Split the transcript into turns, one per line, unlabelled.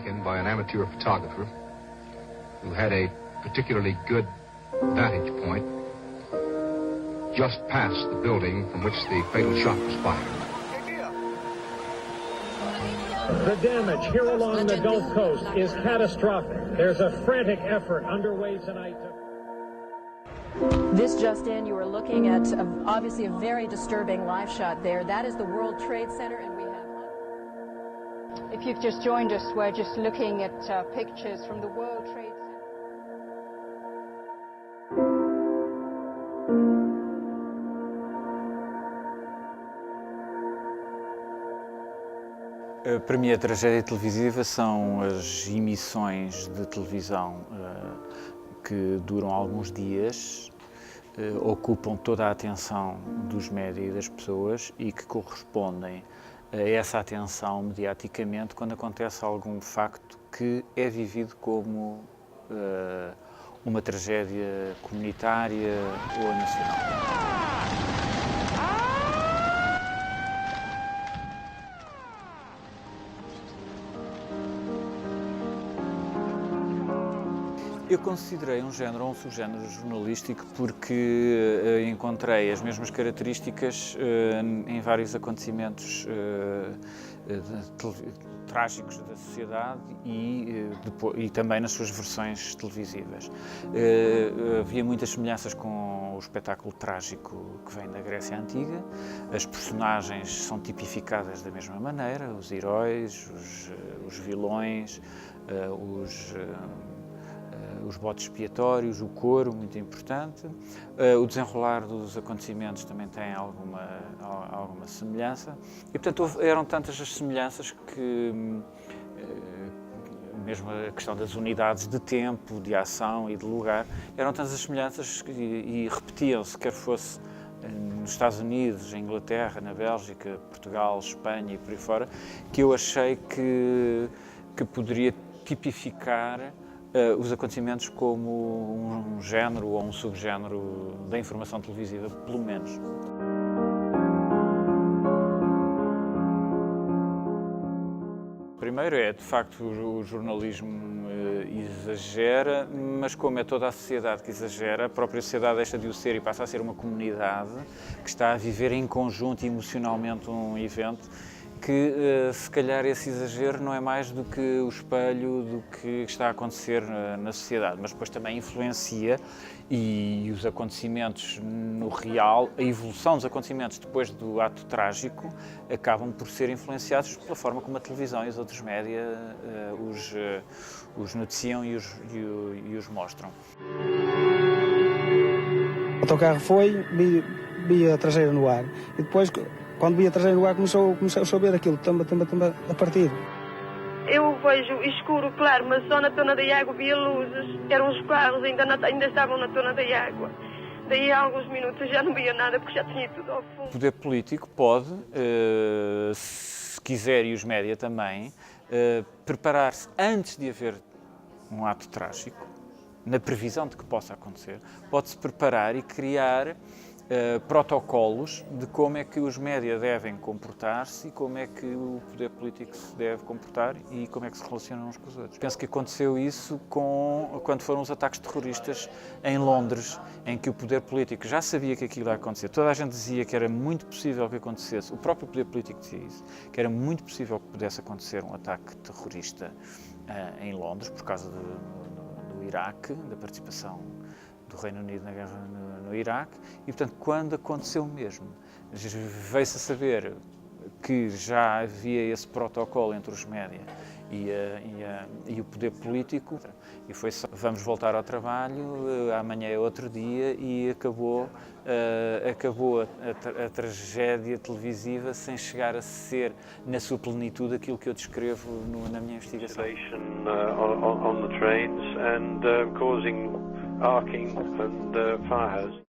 taken by an amateur photographer who had a particularly good vantage point just past the building from which the fatal shot was fired.
The damage here along the Gulf Coast is catastrophic. There's a frantic effort underway tonight to...
This just in, you are looking at obviously a very disturbing live shot there. That is the World Trade Center, and we have...
If you've just joined us, we're just looking at pictures from the World Trade Center.
Para mim, a tragédia televisiva são as emissões de televisão que duram alguns dias, ocupam toda a atenção dos médias e das pessoas e que correspondem a essa atenção mediaticamente quando acontece algum facto que é vivido como uma tragédia comunitária ou nacional. Eu considerei um género ou um subgénero jornalístico porque encontrei as mesmas características em vários acontecimentos trágicos da sociedade e também nas suas versões televisivas. Havia muitas semelhanças com o espetáculo trágico que vem da Grécia Antiga. As personagens são tipificadas da mesma maneira, os heróis, os vilões, os bodes expiatórios, o coro, muito importante. O desenrolar dos acontecimentos também tem alguma semelhança. E, portanto, eram tantas as semelhanças que, mesmo a questão das unidades de tempo, de ação e de lugar, eram tantas as semelhanças e repetiam-se, quer fosse nos Estados Unidos, em Inglaterra, na Bélgica, Portugal, Espanha e por aí fora, que eu achei que poderia tipificar os acontecimentos como um género ou um subgénero da informação televisiva, pelo menos. Primeiro de facto, o jornalismo exagera, mas como é toda a sociedade que exagera, a própria sociedade deixa de o ser e passa a ser uma comunidade que está a viver em conjunto emocionalmente um evento que, se calhar, esse exagero não é mais do que o espelho do que está a acontecer na sociedade, mas depois também influencia e os acontecimentos no real, a evolução dos acontecimentos depois do ato trágico, acabam por ser influenciados pela forma como a televisão e os outros média os noticiam e os mostram.
O autocarro foi, vi a traseira no ar e depois, quando vi a traseira no ar, comecei a ver aquilo, tamba a partir.
Eu vejo escuro, claro, mas só na tona da água via luzes. Eram os carros, ainda estavam na tona da água. Daí a alguns minutos já não via nada, porque já tinha tudo ao fundo.
O poder político pode, se quiser, e os média também, preparar-se antes de haver um ato trágico, na previsão de que possa acontecer, pode-se preparar e criar protocolos de como é que os média devem comportar-se e como é que o poder político se deve comportar e como é que se relacionam uns com os outros. Penso que aconteceu isso quando foram os ataques terroristas em Londres, em que o poder político já sabia que aquilo ia acontecer. Toda a gente dizia que era muito possível que acontecesse, o próprio poder político dizia isso, que era muito possível que pudesse acontecer um ataque terrorista em Londres, por causa do Iraque, da participação do Reino Unido na guerra no Iraque, e, portanto, quando aconteceu mesmo, veio-se a saber que já havia esse protocolo entre os média e o poder político, e foi só, vamos voltar ao trabalho, amanhã é outro dia, e acabou a tragédia televisiva sem chegar a ser, na sua plenitude, aquilo que eu descrevo na minha investigação.
On the trains and causing arcing and fires.